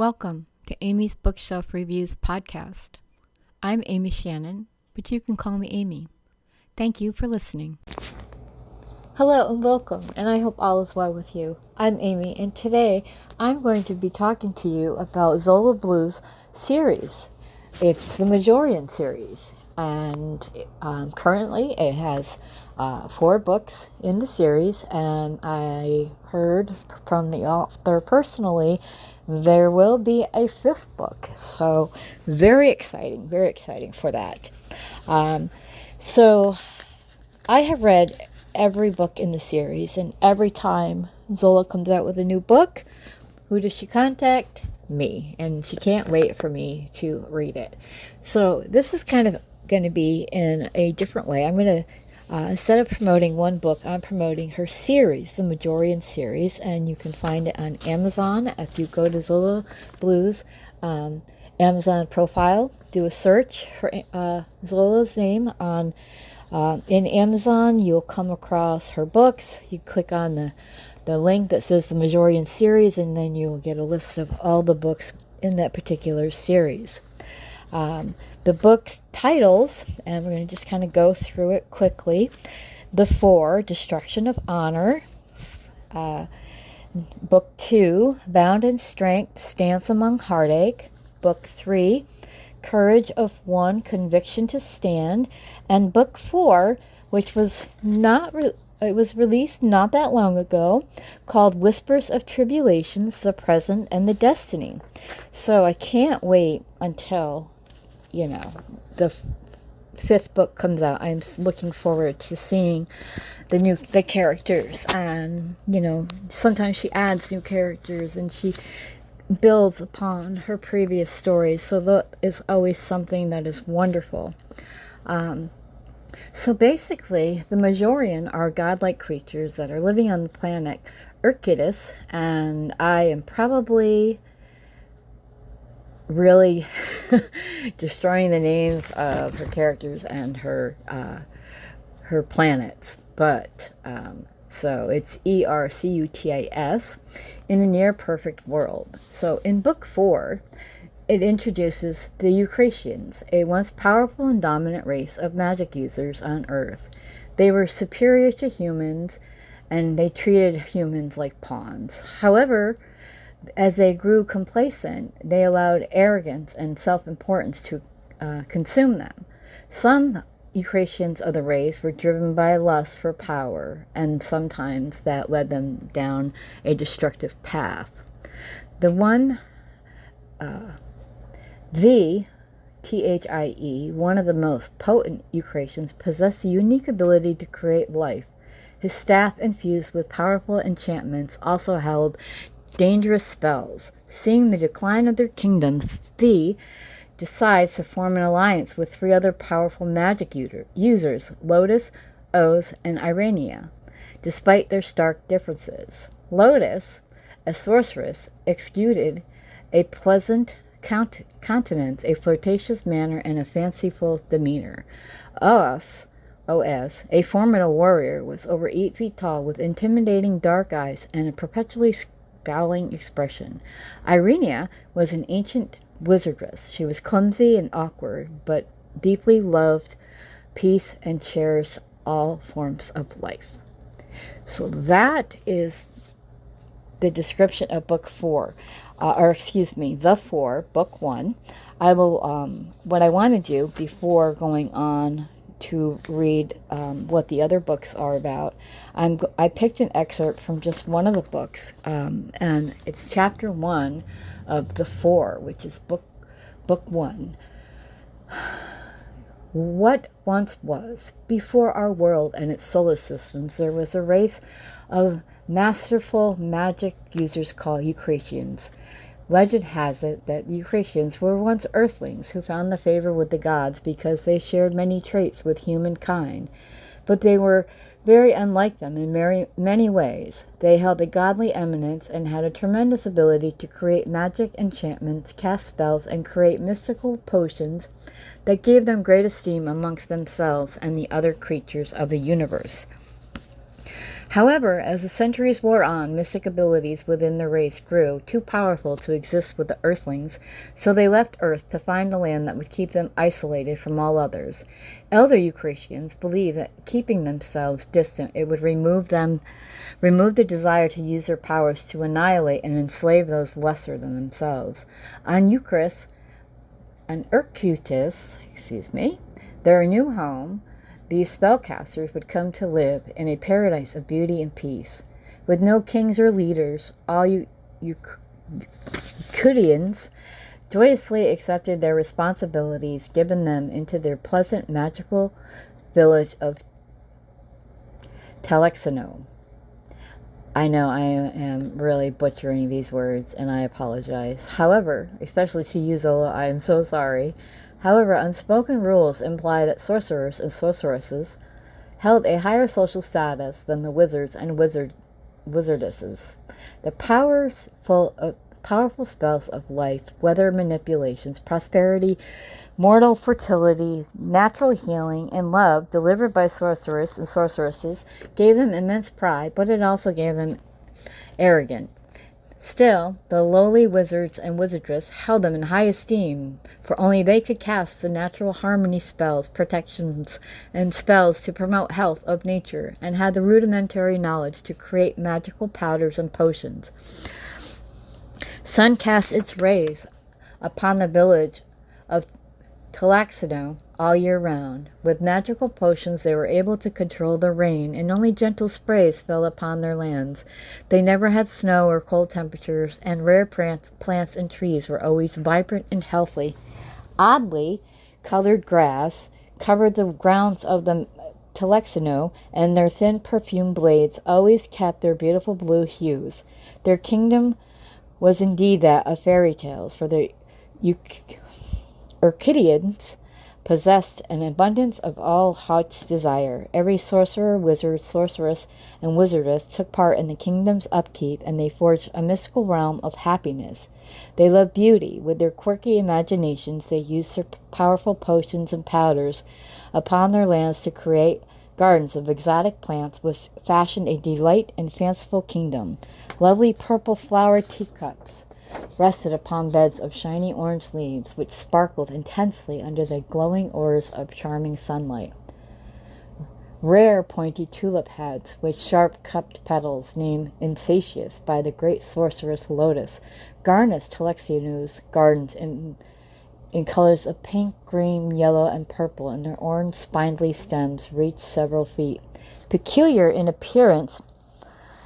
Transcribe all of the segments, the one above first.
Welcome to Amy's Bookshelf Reviews podcast. I'm Amy Shannon, but you can call me Amy. Thank you for listening. Hello and welcome, and I hope all is well with you. I'm Amy, and today I'm going to be talking to you about Zola Blues series. It's the Mejuarian series, and currently it has 4 books in the series, and I heard from the author personally there will be a 5th book, so very exciting for that. So I have read every book in the series, and every time Zola comes out with a new book, who does she contact? Me, and she can't wait for me to read it. So this is kind of going to be in a different way. I'm going to instead of promoting one book, I'm promoting her series, the Mejuarian series, and you can find it on Amazon. If you go to Zola Blues Amazon profile, do a search for Zola's name on in Amazon, you'll come across her books. You click on the link that says the Mejuarian series, and then you'll get a list of all the books in that particular series. The book's titles, and we're going to just kind of go through it quickly. The 4, Destruction of Honor. Book 2, Bound in Strength, Stance Among Heartache. Book 3, Courage of One, Conviction to Stand. And book 4, which was it was released not that long ago, called Whispers of Tribulations, the Present and the Destiny. So I can't wait until the 5th book comes out. I'm looking forward to seeing the characters, and sometimes she adds new characters and she builds upon her previous stories, so that is always something that is wonderful. So basically, the Mejuarian are godlike creatures that are living on the planet Urquidus, and I am probably really destroying the names of her characters and her planets, but so it's Ercutis, in a near perfect world. So in book 4, it introduces the Eucratians, a once powerful and dominant race of magic users on Earth. They were superior to humans, and they treated humans like pawns. However, as they grew complacent, they allowed arrogance and self-importance to consume them. Some Eucratians of the race were driven by lust for power, and sometimes that led them down a destructive path. Thie, one of the most potent Eucratians, possessed the unique ability to create life. His staff, infused with powerful enchantments, also held dangerous spells. Seeing the decline of their kingdoms, Thie decides to form an alliance with 3 other powerful magic users, Lotus, Oz, and Irania, despite their stark differences. Lotus, a sorceress, exuded a pleasant countenance, a flirtatious manner, and a fanciful demeanor. Oz, a formidable warrior, was over 8 feet tall, with intimidating dark eyes and a perpetually scowling expression. Irenia was an ancient wizardess. She was clumsy and awkward, but deeply loved peace and cherished all forms of life. So that is the description of book 4, the 4, book 1. I will, what I want to do before going on to read what the other books are about, I picked an excerpt from just one of the books, and it's chapter 1 of the 4, which is book 1. What once was, before our world and its solar systems, there was a race of masterful magic users called Eucratians. Legend has it that Eucratians were once earthlings who found the favor with the gods because they shared many traits with humankind, but they were very unlike them in many ways. They held a godly eminence and had a tremendous ability to create magic enchantments, cast spells, and create mystical potions that gave them great esteem amongst themselves and the other creatures of the universe. However, as the centuries wore on, mystic abilities within the race grew too powerful to exist with the Earthlings, so they left Earth to find a land that would keep them isolated from all others. Elder Eucratians believed that keeping themselves distant, it would remove the desire to use their powers to annihilate and enslave those lesser than themselves. On Eucris and Ercutus, their new home, these spellcasters would come to live in a paradise of beauty and peace. With no kings or leaders, all Euclideans joyously accepted their responsibilities given them into their pleasant magical village of Telexino. I know I am really butchering these words, and I apologize. However, especially to you, Zola, I am so sorry. However, unspoken rules imply that sorcerers and sorceresses held a higher social status than the wizards and wizardesses. The powerful spells of life, weather manipulations, prosperity, mortal fertility, natural healing, and love delivered by sorcerers and sorceresses gave them immense pride, but it also gave them arrogance. Still, the lowly wizards and wizardresses held them in high esteem, for only they could cast the natural harmony spells, protections, and spells to promote health of nature, and had the rudimentary knowledge to create magical powders and potions. Sun cast its rays upon the village of Talaxino all year round. With magical potions they were able to control the rain, and only gentle sprays fell upon their lands. They never had snow or cold temperatures, and rare plants and trees were always vibrant and healthy. Oddly colored grass covered the grounds of the Telexino, and their thin perfumed blades always kept their beautiful blue hues. Their kingdom was indeed that of fairy tales, for the Orchidians possessed an abundance of all heart's desire. Every sorcerer, wizard, sorceress, and wizardess took part in the kingdom's upkeep, and they forged a mystical realm of happiness. They loved beauty. With their quirky imaginations, they used their powerful potions and powders upon their lands to create gardens of exotic plants, which fashioned a delight and fanciful kingdom. Lovely purple flower teacups rested upon beds of shiny orange leaves, which sparkled intensely under the glowing orbs of charming sunlight. Rare pointy tulip heads, with sharp cupped petals, named insatious by the great sorceress Lotus, garnished Telexino's gardens in colors of pink, green, yellow, and purple, and their orange spindly stems reached several feet. Peculiar in appearance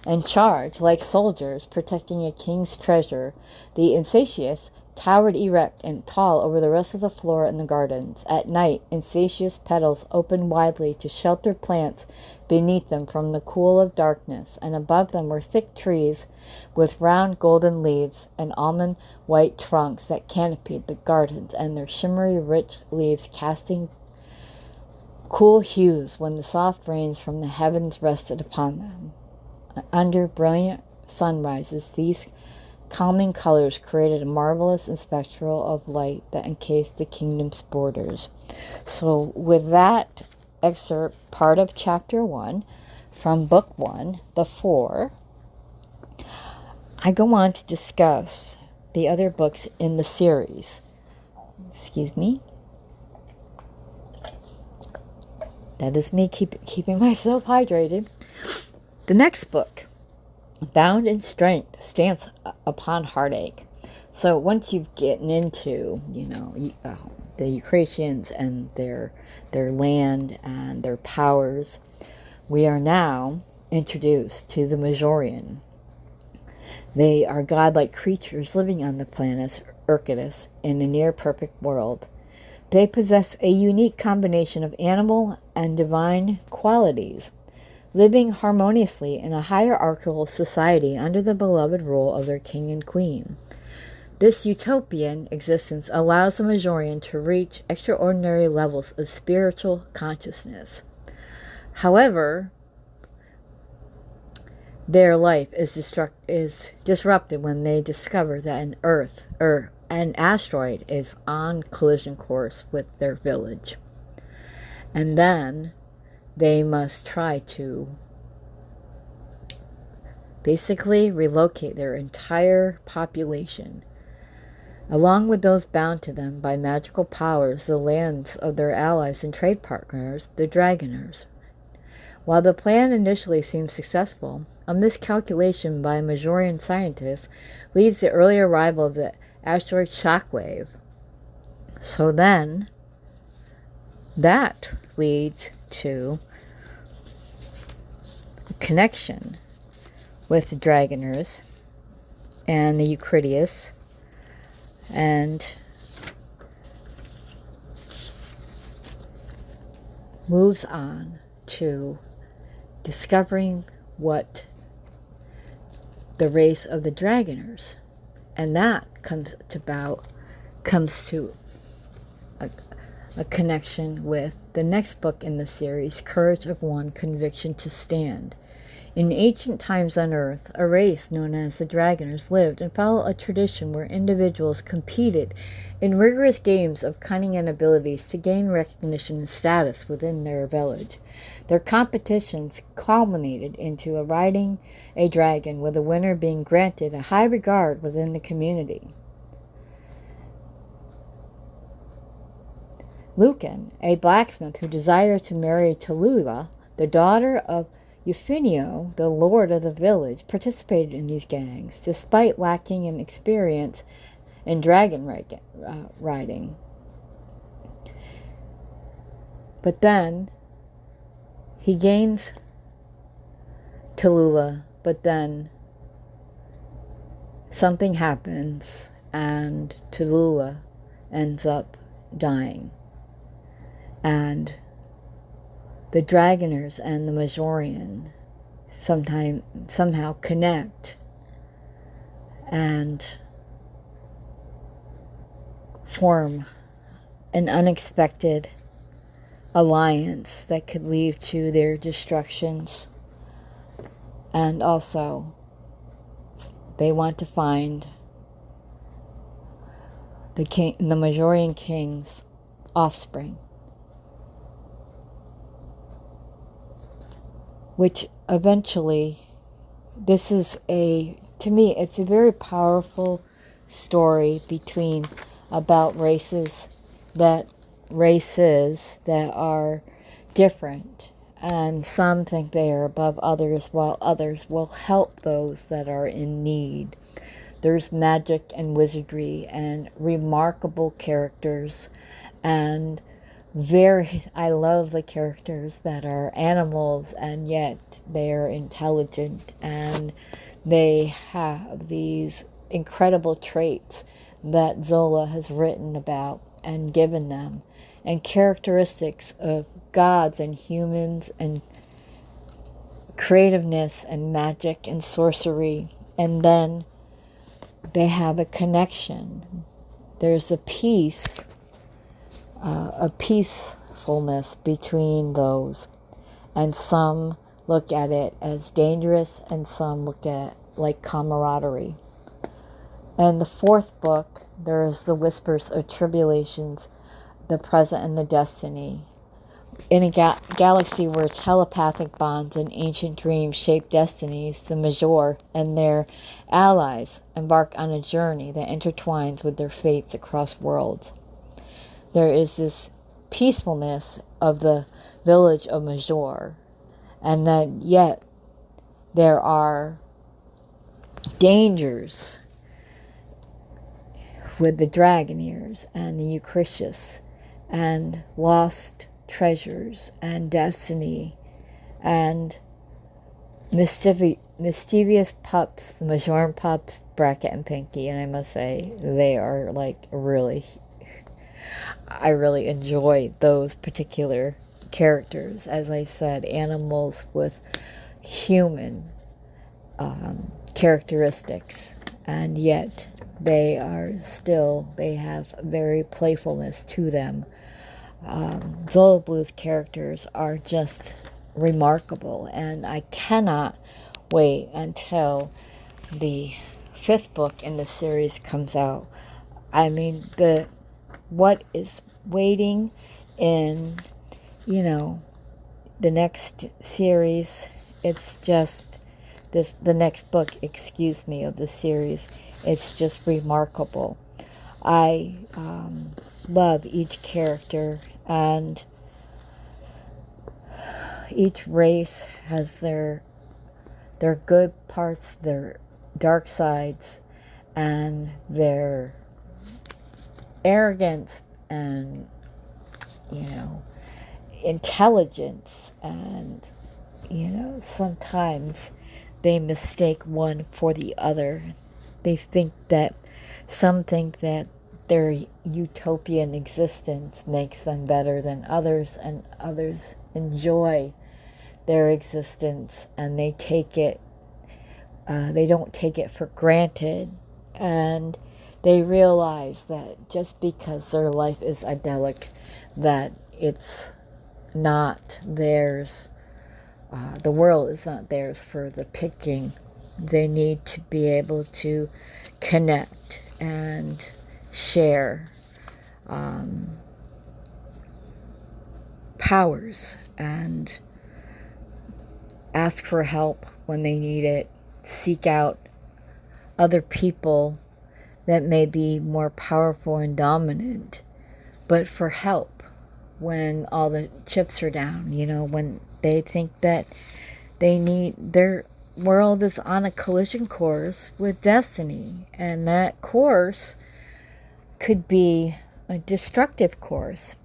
and charged like soldiers protecting a king's treasure, the insatious towered erect and tall over the rest of the floor in the gardens. At night, insatious petals opened widely to shelter plants beneath them from the cool of darkness, and above them were thick trees with round golden leaves and almond white trunks that canopied the gardens, and their shimmery rich leaves casting cool hues when the soft rains from the heavens rested upon them. Under brilliant sunrises, these calming colors created a marvelous and spectral of light that encased the kingdom's borders. So with that excerpt, part of chapter 1 from book 1, The Four, I go on to discuss the other books in the series. That is me keeping myself hydrated. The next book, Bound in Strength, stands upon heartache. So once you've gotten into, the Eucratians and their land and their powers, we are now introduced to the Mejuarian. They are godlike creatures living on the planet Ercutus in a near-perfect world. They possess a unique combination of animal and divine qualities, living harmoniously in a hierarchical society under the beloved rule of their king and queen. This utopian existence allows the Mejuarian to reach extraordinary levels of spiritual consciousness. However, their life is disrupted when they discover that an asteroid is on collision course with their village. And then they must try to basically relocate their entire population, along with those bound to them by magical powers, the lands of their allies and trade partners, the Dragoners. While the plan initially seems successful, a miscalculation by a Mejuarian scientist leads to the early arrival of the asteroid Shockwave. So then, that leads to a connection with the Dragoners and the Eucridius, and moves on to discovering what the race of the Dragoners, and that comes to a connection with the next book in the series, Courage of One, Conviction to Stand. In ancient times on Earth, a race known as the Dragoners lived and followed a tradition where individuals competed in rigorous games of cunning and abilities to gain recognition and status within their village. Their competitions culminated into riding a dragon, with the winner being granted a high regard within the community. Lucan, a blacksmith who desired to marry Tallulah, the daughter of Euphemio, the lord of the village, participated in these gangs, despite lacking in experience in dragon riding. But then he gains Tallulah, but then something happens and Tallulah ends up dying. And the Dragoners and the Mejuarian somehow connect and form an unexpected alliance that could lead to their destructions. And also, they want to find the Mejuarian king's offspring, which eventually, to me, it's a very powerful story about races that are different, and some think they are above others, while others will help those that are in need. There's magic and wizardry and remarkable characters, and I love the characters that are animals and yet they're intelligent, and they have these incredible traits that Zola has written about and given them, and characteristics of gods and humans and creativeness and magic and sorcery. And then they have a connection. There's a peacefulness between those, and some look at it as dangerous and some look at like camaraderie. And the fourth book, there's the Whispers of Tribulations, the Present and the Destiny. In a galaxy where telepathic bonds and ancient dreams shape destinies, the Major and their allies embark on a journey that intertwines with their fates across worlds. There is this peacefulness of the village of Major, and that yet there are dangers with the Dragoners and the Eucridius, and lost treasures and destiny and mischievous pups, the Mejuarian pups, Bracket and Pinky. And I must say, they are I really enjoy those particular characters. As I said, animals with human characteristics, and yet they have very playfulness to them. Zola Blue's characters are just remarkable, and I cannot wait until the 5th book in the series comes out. I mean, what is waiting in, the next series, it's just, the next book, of the series. It's just remarkable. I love each character, and each race has their good parts, their dark sides, and their arrogance and, intelligence, and, sometimes they mistake one for the other. Some think that their utopian existence makes them better than others, and others enjoy their existence, and they don't take it for granted, and they realize that just because their life is idyllic, that it's not theirs. The world is not theirs for the picking. They need to be able to connect and share powers, and ask for help when they need it, seek out other people that may be more powerful and dominant, but for help when all the chips are down, when they think that their world is on a collision course with destiny, and that course could be a destructive course.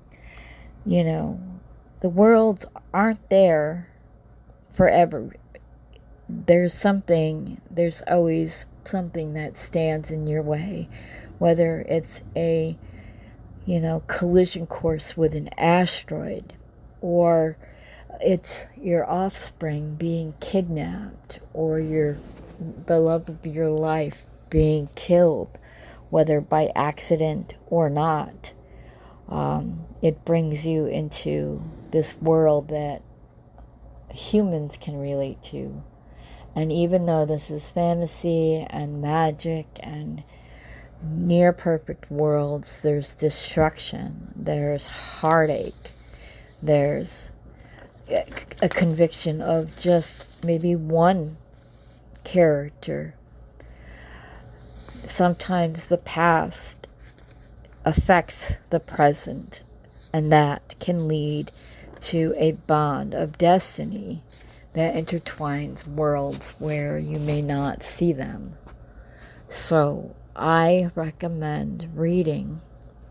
The worlds aren't there forever. There's always something that stands in your way, whether it's a collision course with an asteroid, or it's your offspring being kidnapped, or the love of your life being killed, whether by accident or not. It brings you into this world that humans can relate to. And even though this is fantasy and magic and near perfect worlds, there's destruction, there's heartache, there's a conviction of just maybe one character. Sometimes the past affects the present, and that can lead to a bond of destiny that intertwines worlds where you may not see them. So I recommend reading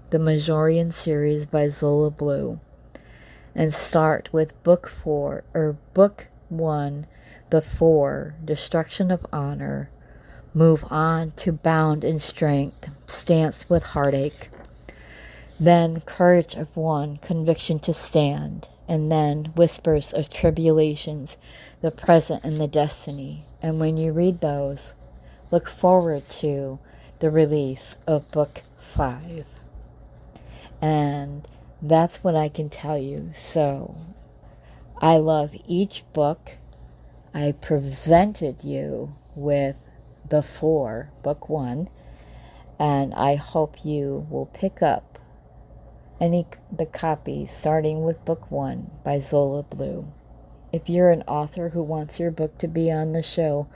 the Mejuarian series by Zola Blue, and start with book 1, The Four, Destruction of Honor. Move on to Bound in Strength, Stance with Heartache. Then Courage of One, Conviction to Stand. And then Whispers of Tribulations, the Present and the Destiny. And when you read those, look forward to the release of book 5. And that's what I can tell you. So I love each book. I presented you with The Four, book 1, and I hope you will pick up the copies starting with book 1 by Zola Blue. If you're an author who wants your book to be on the show,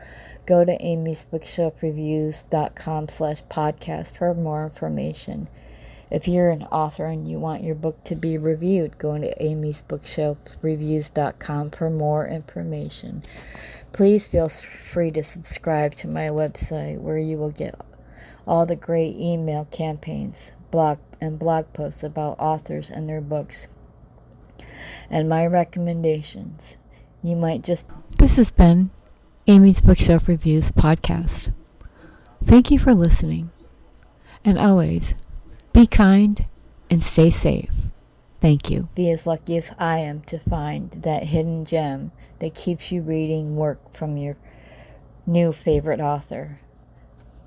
go to amysbookshelfreviews.com/podcast for more information. If you're an author and you want your book to be reviewed, go to amysbookshelfreviews.com for more information. Please feel free to subscribe to my website, where you will get all the great email campaigns, blog posts about authors and their books, and my recommendations. This has been Amy's Bookshelf Reviews podcast. Thank you for listening, and always be kind and stay safe. Thank you. Be as lucky as I am to find that hidden gem that keeps you reading work from your new favorite author.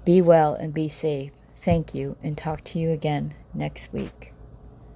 Be well and be safe. Thank you, and talk to you again next week.